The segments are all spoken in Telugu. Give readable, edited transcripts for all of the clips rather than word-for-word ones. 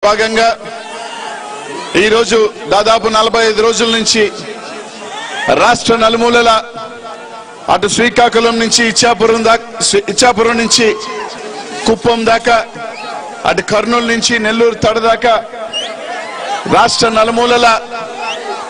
భాగంగా ఈ రోజు దాదాపు 45 రోజుల నుంచి రాష్ట్ర నలుమూలల అటు శ్రీకాకుళం నుంచి ఇచ్చాపురం నుంచి కుప్పం దాకా అటు కర్నూలు నుంచి నెల్లూరు తడ దాకా రాష్ట్ర నలుమూలల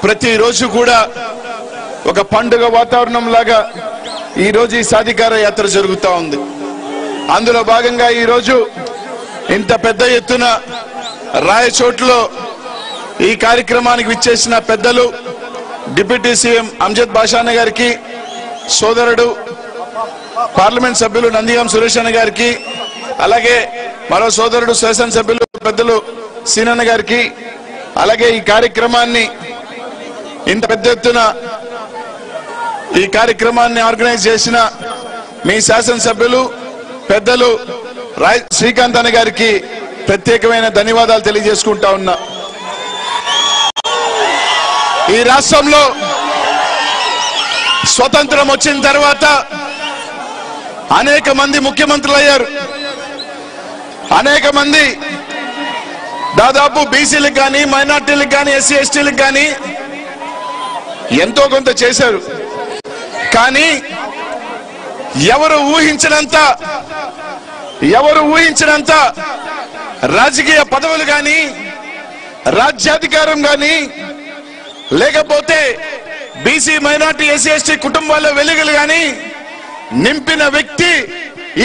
ప్రతిరోజు కూడా ఒక పండుగ వాతావరణం లాగా ఈ రోజు ఈ సాధికార యాత్ర జరుగుతూ ఉంది. అందులో భాగంగా ఈ రోజు ఇంత పెద్ద ఎత్తున రాయచోట్లో ఈ కార్యక్రమానికి విచ్చేసిన పెద్దలు డిప్యూటీ సీఎం అంజద్ బాషా గారికి, సోదరుడు పార్లమెంట్ సభ్యులు నందిగాం సురేష్ అన్న గారికి, అలాగే మరో సోదరుడు శాసనసభ్యులు పెద్దలు సీనన్న గారికి, అలాగే ఈ కార్యక్రమాన్ని ఇంత పెద్ద ఎత్తున ఈ కార్యక్రమాన్ని ఆర్గనైజ్ చేసిన మీ శాసనసభ్యులు పెద్దలు శ్రీకాంత్ అన్న గారికి ప్రత్యేకమైన ధన్యవాదాలు తెలియజేసుకుంటా ఉన్నా. ఈ రాష్ట్రంలో స్వతంత్రం వచ్చిన తర్వాత అనేక మంది ముఖ్యమంత్రులు అయ్యారు. అనేక మంది దాదాపు బీసీలకు కానీ, మైనార్టీలకు కానీ, ఎస్సీ ఎస్టీలకు కానీ ఎంతో కొంత చేశారు. కానీ ఎవరు ఊహించినంత రాజకీయ పదవులు కానీ, రాజ్యాధికారం కానీ, లేకపోతే బీసీ మైనార్టీ ఎస్సీ ఎస్టీ కుటుంబాల్లో వెలుగులు కానీ నింపిన వ్యక్తి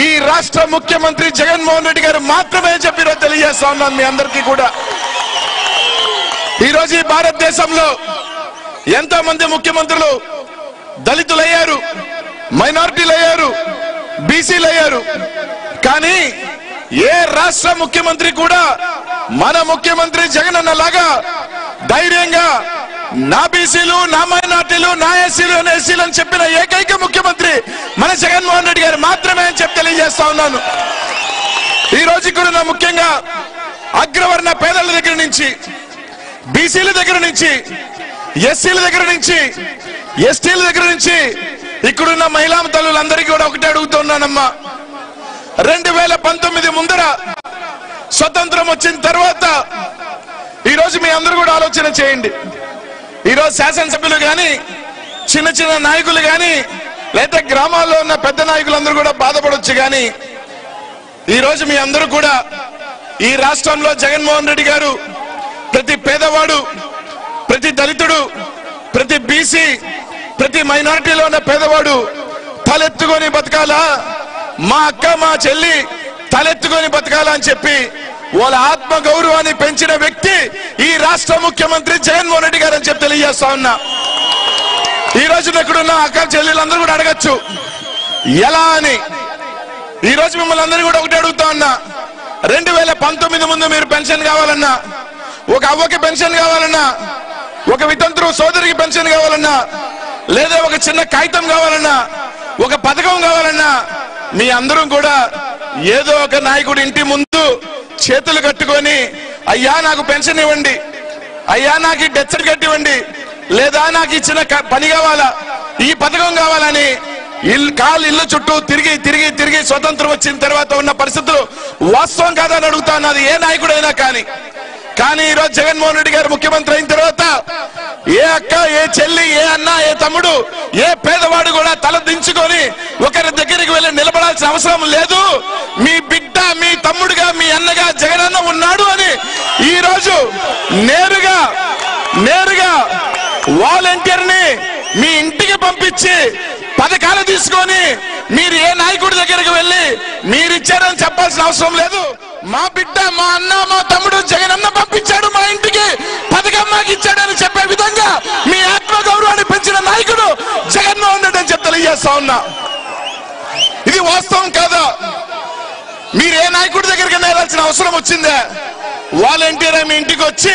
ఈ రాష్ట్ర ముఖ్యమంత్రి జగన్మోహన్ రెడ్డి గారు మాత్రమే చెప్పి తెలియజేస్తా ఉన్నాను మీ అందరికీ కూడా. ఈరోజు ఈ భారతదేశంలో ఎంతో మంది ముఖ్యమంత్రులు దళితులయ్యారు, మైనార్టీలయ్యారు, బీసీలయ్యారు. కానీ ఏ రాష్ట్ర ముఖ్యమంత్రి కూడా మన ముఖ్యమంత్రి జగన్ అన్నలాగా ధైర్యంగా నా బీసీలు, నా మైనార్టీలు, నా ఎస్సీలు, ఎస్సీలు అని చెప్పిన ఏకైక ముఖ్యమంత్రి మన జగన్మోహన్ రెడ్డి గారు మాత్రమే అని చెప్పి తెలియజేస్తా ఉన్నాను. ఈ రోజు ఇక్కడ ముఖ్యంగా అగ్రవర్ణ పేదల దగ్గర నుంచి, బీసీల దగ్గర నుంచి, ఎస్సీల దగ్గర నుంచి, ఎస్టీల దగ్గర నుంచి ఇక్కడున్న మహిళా తల్లులందరికీ కూడా ఒకటే అడుగుతున్నానమ్మా. 2019 ముందర స్వతంత్రం వచ్చిన తర్వాత ఈరోజు మీ అందరూ కూడా ఆలోచన చేయండి. ఈరోజు శాసనసభ్యులు కానీ, చిన్న చిన్న నాయకులు కానీ, లేదా గ్రామాల్లో ఉన్న పెద్ద నాయకులందరూ కూడా బాధపడవచ్చు. కానీ ఈరోజు మీ అందరూ కూడా ఈ రాష్ట్రంలో జగన్మోహన్ రెడ్డి గారు ప్రతి పేదవాడు, ప్రతి దళితుడు, ప్రతి బీసీ, ప్రతి మైనారిటీలో ఉన్న పేదవాడు తలెత్తుకొని బతకాలా, మా అక్క మా చెల్లి తలెత్తుకొని బతకాలా అని చెప్పి వాళ్ళ ఆత్మ గౌరవాన్ని పెంచిన వ్యక్తి ఈ రాష్ట్ర ముఖ్యమంత్రి జగన్మోహన్ రెడ్డి గారు అని చెప్పి తెలియజేస్తా ఉన్నా. ఈ రోజు ఇక్కడున్న అక్క చెల్లెలందరూ కూడా అడగచ్చు ఎలా అని. ఈ రోజు మిమ్మల్ని అందరూ కూడా ఒకటి అడుగుతా ఉన్నా. 2019 ముందు మీరు పెన్షన్ కావాలన్నా, ఒక అవ్వకి పెన్షన్ కావాలన్నా, ఒక వితంతు సోదరికి పెన్షన్ కావాలన్నా, లేదా ఒక చిన్న కాగితం కావాలన్నా, ఒక పథకం కావాలన్నా మీ అందరూ కూడా ఏదో ఒక నాయకుడి ఇంటి ముందు చేతులు కట్టుకొని అయ్యా నాకు పెన్షన్ ఇవ్వండి, అయ్యా నాకు ఈ డెత్ సర్టిఫికేట్ ఇవ్వండి, లేదా నాకు ఇచ్చిన పని కావాలా, ఈ పథకం కావాలని ఇల్లు చుట్టూ తిరిగి తిరిగి తిరిగి స్వతంత్రం వచ్చిన తర్వాత ఉన్న పరిస్థితులు వాస్తవం కాదని అడుగుతాను. అది ఏ నాయకుడైనా కానీ ఈరోజు జగన్మోహన్ రెడ్డి గారు ముఖ్యమంత్రి అయిన తర్వాత ఏ అక్క, ఏ చెల్లి, ఏ అన్న, ఏ తమ్ముడు, ఏ పేదవాడు కూడా తల దించుకొని ఒకరి దగ్గరికి వెళ్ళి నిలబడాల్సిన అవసరం లేదు. మీ బిడ్డ, మీ తమ్ముడుగా, మీ అన్నగా జగనన్న ఉన్నాడు అని ఈ రోజు నేరుగా వాలంటీర్ని మీ ఇంటికి పంపించి పథకాలు తీసుకొని మీరు ఏ నాయకుడి దగ్గరికి వెళ్ళి మీరిచ్చారని చెప్పాల్సిన అవసరం లేదు. మా బిడ్డ, మా అన్న, మా తమ్ముడు జగనన్న పంపించాడు మా ఇంటికి, పథకం మాకు ఇచ్చాడని చెప్పే విధంగా మీ ఆత్మ గౌరవాన్ని పెంచిన నాయకుడు జగన్మోహన్ రెడ్డి అని చెప్పి తెలియజేస్తా ఉన్నా. ఇది వాస్తవం కాదా? మీరు ఏ నాయకుడి దగ్గరికి వెళ్ళాల్సిన అవసరం వచ్చిందే? వాలంటీర్ మీ ఇంటికి వచ్చి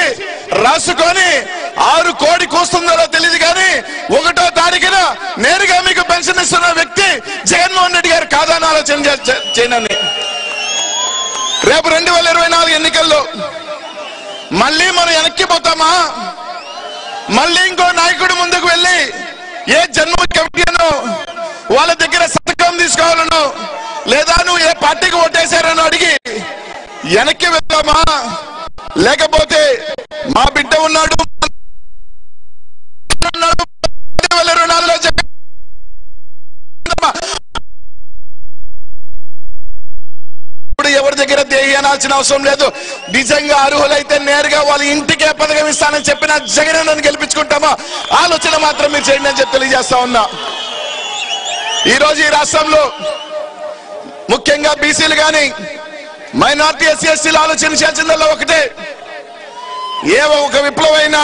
రాసుకొని 6 కోడి కూస్తుందో తెలియదు కానీ 1వ తారీఖున నేరుగా మీకు పెన్షన్ ఇస్తున్న వ్యక్తి జగన్మోహన్ రెడ్డి గారు కాదా అని ఆలోచన చేయనని. రేపు 2024 ఎన్నికల్లో మళ్ళీ మనం వెనక్కిపోతామా? మళ్ళీ ఇంకో నాయకుడు ముందుకు వెళ్ళి ఏ జన్మ కమిటీనో వాళ్ళ దగ్గర సంతకం తీసుకోవాలనో, లేదా నువ్వు ఏ పార్టీకి ఓటేశారని అడిగి వెనక్కి వెళ్తామా? లేకపోతే మా బిడ్డ ఉన్నాడు రుణాల్లో ఎవరి దగ్గర దేహి అనాల్సిన అవసరం లేదు. నిజంగా అర్హులైతే నేరుగా వాళ్ళ ఇంటికే పథకం ఇస్తానని చెప్పిన జగనన్నను గెలిపించుకుంటామా ఆలోచన మాత్రం మీరు చేయండి అని చెప్పి తెలియజేస్తా ఉన్నా. ఈ రోజు ఈ రాష్ట్రంలో ముఖ్యంగా బీసీలు కానీ మైనార్టీ ఎస్సీ ఎస్టీలు ఆలోచన చేయాల్సిందల్లా ఒకటే, ఏ ఒక విప్లవైనా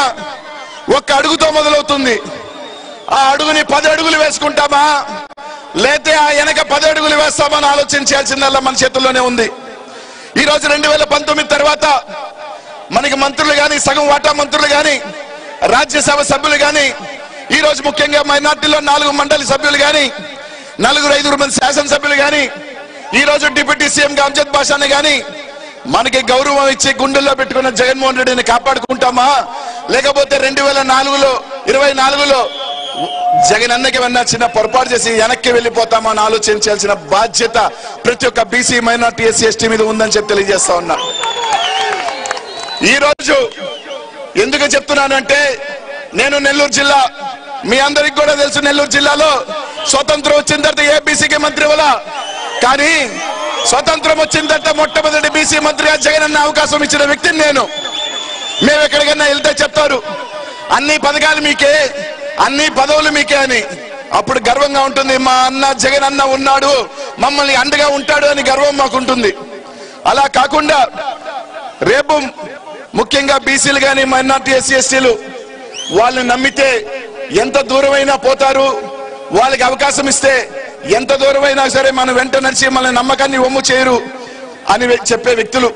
ఒక్క అడుగుతో మొదలవుతుంది. ఆ అడుగుని 10 అడుగులు వేసుకుంటామా లేతే ఆ వెనక 10 అడుగులు వేస్తామని ఆలోచన చేయాల్సిందల్లా మన చేతుల్లోనే ఉంది. ఈ రోజు 2019 తర్వాత మనకి మంత్రులు కానీ సగం వాటా మంత్రులు కానీ రాజ్యసభ సభ్యులు కానీ ఈ రోజు ముఖ్యంగా మైనార్టీలో 4 మండలి సభ్యులు కానీ 4-5 మంది శాసనసభ్యులు కానీ ఈ రోజు డిప్యూటీ సీఎం అమ్జద్ బాషాని కానీ మనకి గౌరవం ఇచ్చి గుండెల్లో పెట్టుకున్న జగన్మోహన్ రెడ్డిని కాపాడుకుంటామా లేకపోతే 2024లో జగన్ అన్నకి ఏమన్నా చిన్న పొరపాటు చేసి వెనక్కి వెళ్ళిపోతామా అని ఆలోచించాల్సిన బాధ్యత ప్రతి ఒక్క బీసీ మైనార్టీ ఎస్సీ ఎస్టీ మీద ఉందని చెప్పి తెలియజేస్తా ఉన్నా. ఈ రోజు ఎందుకు చెప్తున్నానంటే నేను నెల్లూరు జిల్లా, మీ అందరికి కూడా తెలుసు, నెల్లూరు జిల్లాలో స్వతంత్రం వచ్చిన తర్వాత ఏ బీసీకి మంత్రి వల్ల, కానీ స్వతంత్రం వచ్చిన తర్వాత మొట్టమొదటి బీసీ మంత్రిగా జగన్ అన్న అవకాశం ఇచ్చిన వ్యక్తిని నేను. మేము ఎక్కడికన్నా వెళ్తే చెప్తారు అన్ని పథకాలు మీకే, అన్ని పదవులు మీకే అని. అప్పుడు గర్వంగా ఉంటుంది, మా అన్న జగన్ అన్న ఉన్నాడు, మమ్మల్ని అండగా ఉంటాడు అని గర్వం మాకుంటుంది. అలా కాకుండా రేపు ముఖ్యంగా బీసీలు కానీ మైనార్టీ ఎస్సీ ఎస్టీలు వాళ్ళని నమ్మితే ఎంత దూరమైనా పోతారు, వాళ్ళకి అవకాశం ఇస్తే ఎంత దూరమైనా సరే మన వెంట నడిచి మన నమ్మకాన్ని ఒమ్ము చేయరు అని చెప్పే వ్యక్తులు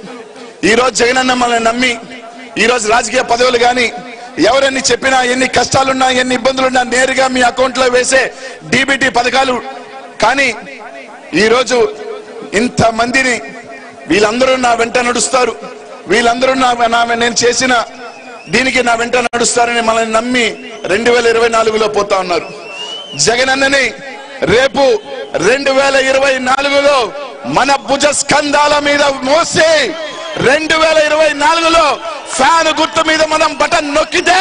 ఈ రోజు జగనన్న మనల్ని నమ్మి ఈ రోజు రాజకీయ పదవులు కానీ ఎవరన్నీ చెప్పినా ఎన్ని కష్టాలున్నా ఎన్ని ఇబ్బందులున్నా నేరుగా మీ అకౌంట్ లో వేసే డీబీటీ పథకాలు. కానీ ఈ రోజు ఇంత మందిని వీళ్ళందరూ నా వెంట నడుస్తారు, వీళ్ళందరూ నేను చేసిన దీనికి నా వెంట నడుస్తారని మనల్ని నమ్మి 2024లో పోతా ఉన్నారు. జగనన్నని రేపు 2024లో మన భుజ స్కంధాల మీద మోసి 2024లో ఫ్యాన్ గుర్తు మీద మనం బటన్ నొక్కితే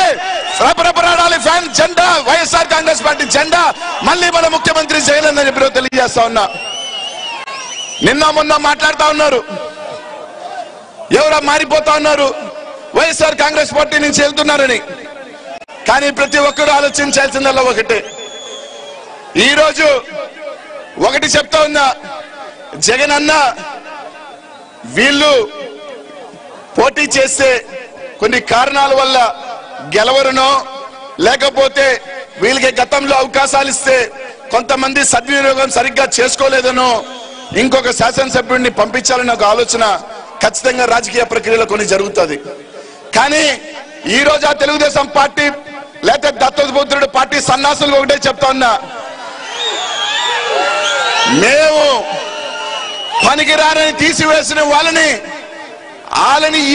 రపరపరాడాలి ఫ్యాన్ జెండా, వైఎస్ఆర్ కాంగ్రెస్ పార్టీ జెండా. మళ్ళీ మన ముఖ్యమంత్రి జగన్ అని చెప్పి తెలియజేస్తా ఉన్నా. నిన్న మొన్న మాట్లాడుతా ఉన్నారు, ఎవరో మారిపోతా ఉన్నారు, వైఎస్ఆర్ కాంగ్రెస్ పార్టీ నుంచి వెళ్తున్నారని. కానీ ప్రతి ఒక్కరూ ఆలోచించాల్సిందల్లా ఒకటే, ఈ రోజు ఒకటి చెప్తా ఉన్నా, జగన్ అన్న వీళ్ళు పోటీ చేస్తే కొన్ని కారణాల వల్ల గెలవరునో లేకపోతే వీళ్ళకి గతంలో అవకాశాలు ఇస్తే కొంతమంది సద్వినియోగం సరిగ్గా చేసుకోలేదనో ఇంకొక శాసనసభ్యుడిని పంపించాలని ఒక ఆలోచన ఖచ్చితంగా రాజకీయ ప్రక్రియలో కొన్ని జరుగుతుంది. కానీ ఈ రోజు ఆ తెలుగుదేశం పార్టీ లేకపోతే దత్తపుత్రుడు పార్టీ సన్నాసులు ఒకటే చెప్తా ఉన్నా, మేము పనికిరారని తీసివేసిన వాళ్ళని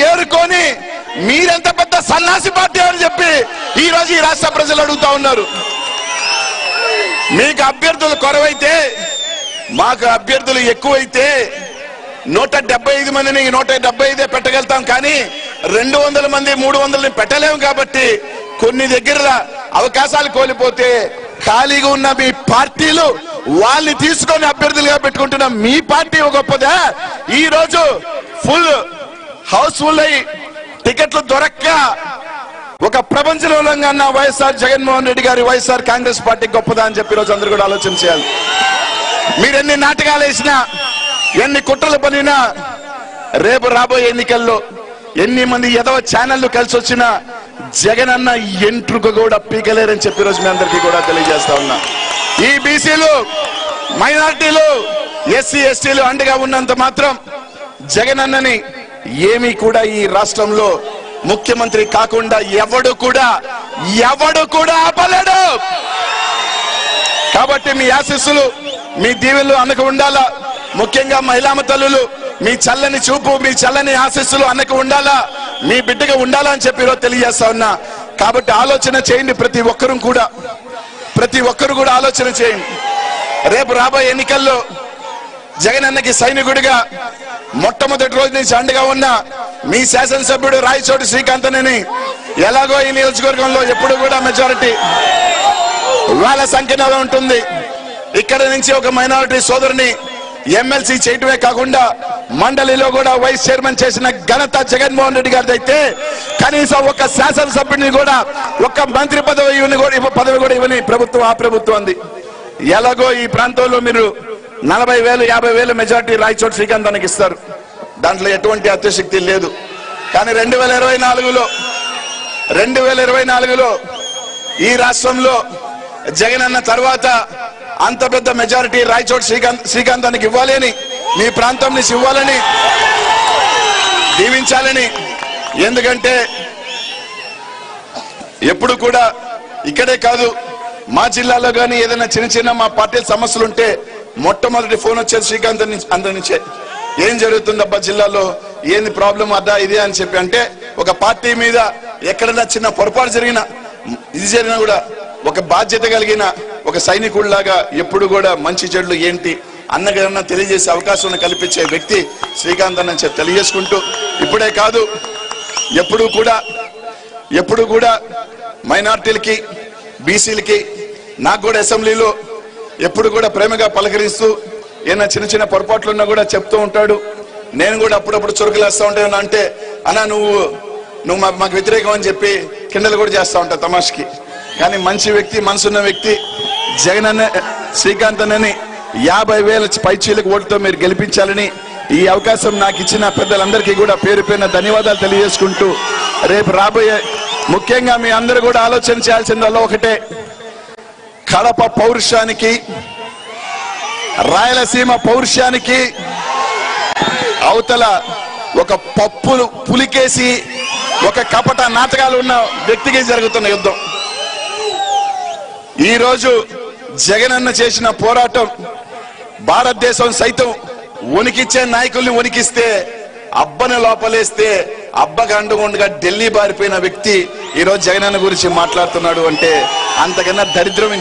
ఏరుకొని మీరెంత పెద్ద సన్నాసి పార్టీ అని చెప్పి ఈ రోజు ఈ రాష్ట్ర ప్రజలు అడుగుతా ఉన్నారు. మీకు అభ్యర్థులు కొరవైతే మాకు అభ్యర్థులు ఎక్కువైతే 175 మందిని 175 పెట్టగలుగుతాం, కానీ 200 మంది 300ని పెట్టలేము. కాబట్టి కొన్ని దగ్గర అవకాశాలు కోల్పోతే ఖాళీగా ఉన్న మీ పార్టీలు వాళ్ళని తీసుకొని అభ్యర్థులుగా పెట్టుకుంటున్న మీ పార్టీ గొప్పదా? ఈ రోజు ఫుల్ హౌస్ఫుల్ అయి టికెట్లు దొరక్క ఒక ప్రపంచంలో ఉన్న వైఎస్ఆర్ జగన్మోహన్ రెడ్డి గారి వైఎస్ఆర్ కాంగ్రెస్ పార్టీ గొప్పదా అని చెప్పి రోజు అందరూ కూడా ఆలోచన చేయాలి. మీరు ఎన్ని నాటకాలు వేసినా ఎన్ని కుట్రలు పనినా రేపు రాబోయే ఎన్నికల్లో ఎన్ని మంది ఎదవ ఛానళ్లు కలిసి వచ్చినా జగన్ అన్న ఎంట్రుక కూడా పీకలేరని చెప్పి రోజు మీ అందరికీ కూడా తెలియజేస్తా ఉన్నా. ఈ బీసీలు మైనార్టీలు ఎస్సీ ఎస్టీలు అండగా ఉన్నంత మాత్రం జగన్ అన్నని ఏమీ కూడా ఈ రాష్ట్రంలో ముఖ్యమంత్రి కాకుండా ఎవడు కూడా ఆపలేడు. కాబట్టి మీ ఆశీస్సులు మీ దీవెనలు అన్నకు ఉండాలా. ముఖ్యంగా మహిళామ తల్లులు మీ చల్లని చూపు మీ చల్లని ఆశీస్సులు అన్నకు ఉండాలా, మీ బిడ్డగా ఉండాలా అని చెప్పి ఈరోజు తెలియజేస్తా ఉన్నా. కాబట్టి ఆలోచన చేయండి, ప్రతి ఒక్కరు కూడా ఆలోచన చేయండి. రేపు రాబోయే ఎన్నికల్లో జగన్ అన్నకి సైనికుడిగా మొట్టమొదటి రోజు నుంచి అండగా ఉన్న మీ శాసనసభ్యుడు రాయచోటి శ్రీకాంత్ అని ఎలాగో ఈ నియోజకవర్గంలో ఎప్పుడు కూడా మెజారిటీ వేల సంఖ్యలో ఉంటుంది. ఇక్కడ నుంచి ఒక మైనారిటీ సోదరుని ఎమ్మెల్సీ చేయటమే కాకుండా మండలిలో కూడా వైస్ చైర్మన్ చేసిన ఘనత జగన్మోహన్ రెడ్డి గారిది అయితే కనీసం ఒక శాసనసభ్యుడిని కూడా ఒక మంత్రి పదవి కూడా ఇవ్వని ప్రభుత్వం ఆ ప్రభుత్వం అంది. ఎలాగో ఈ ప్రాంతంలో మీరు 40,000 50,000 మెజార్టీ రాయచోటి శ్రీకాంత్ అన్నకి ఇస్తారు. దాంట్లో ఎటువంటి అత్యశక్తి లేదు. కానీ 2024లో ఈ రాష్ట్రంలో జగన్ అన్న తర్వాత అంత పెద్ద మెజారిటీ రాయచోటి శ్రీకాంత్ అన్నకి ఇవ్వాలి అని, మీ ప్రాంతం నుంచి ఇవ్వాలని దీవించాలని. ఎందుకంటే ఎప్పుడు కూడా ఇక్కడే కాదు మా జిల్లాలో కానీ ఏదైనా చిన్న చిన్న మా పార్టీ సమస్యలు ఉంటే మొట్టమొదటి ఫోన్ వచ్చేది శ్రీకాంత్ అందరి నుంచే. ఏం జరుగుతుందబ్బా జిల్లాలో, ఏంది ప్రాబ్లం అద్దా ఇదే అని చెప్పి అంటే ఒక పార్టీ మీద ఎక్కడైనా చిన్న పొరపాటు జరిగినా ఇది జరిగినా కూడా ఒక బాధ్యత కలిగిన ఒక సైనికుడిలాగా ఎప్పుడు కూడా మంచి చెడులు ఏంటి అన్నగారన్నా తెలియజేసే అవకాశం కల్పించే వ్యక్తి శ్రీకాంత్ అన్న తెలియజేసుకుంటూ, ఇప్పుడే కాదు ఎప్పుడు కూడా మైనార్టీలకి బీసీలకి నాకు కూడా అసెంబ్లీలో ఎప్పుడు కూడా ప్రేమగా పలకరిస్తూ ఏమైనా చిన్న చిన్న పొరపాట్లు ఉన్నా కూడా చెప్తూ ఉంటాడు. నేను కూడా అప్పుడప్పుడు చురుకులేస్తా ఉంటాను. అంటే అన్నా నువ్వు మాకు వ్యతిరేకం అని చెప్పి కిండలు కూడా చేస్తా ఉంటా తమాష్కి. కానీ మంచి వ్యక్తి, మనసున్న వ్యక్తి జగన్ అన్న శ్రీకాంత్ అన్నని 50,000 పైచీలకు ఓటుతో మీరు గెలిపించాలని ఈ అవకాశం నాకు ఇచ్చిన పెద్దలందరికీ కూడా పేరు పేరున ధన్యవాదాలు తెలియజేసుకుంటూ, రేపు రాబోయే ముఖ్యంగా మీ అందరూ కూడా ఆలోచన చేయాల్సిందల్లా ఒకటే, కడప పౌరుషానికి రాయలసీమ పౌరుషానికి అవతల ఒక పప్పులు పులికేసి ఒక కపట నాటకాలు ఉన్న వ్యక్తికి జరుగుతున్న యుద్ధం. ఈ రోజు జగనన్న చేసిన పోరాటం భారతదేశం సైతం వణికిచ్చే నాయకుల్ని వణికిస్తే, అబ్బను లోపలేస్తే అబ్బకు అండుగుండగా ఢిల్లీ బారిపోయిన వ్యక్తి ఈ రోజు జగనన్న గురించి మాట్లాడుతున్నాడు అంటే అంతకన్నా దరిద్రం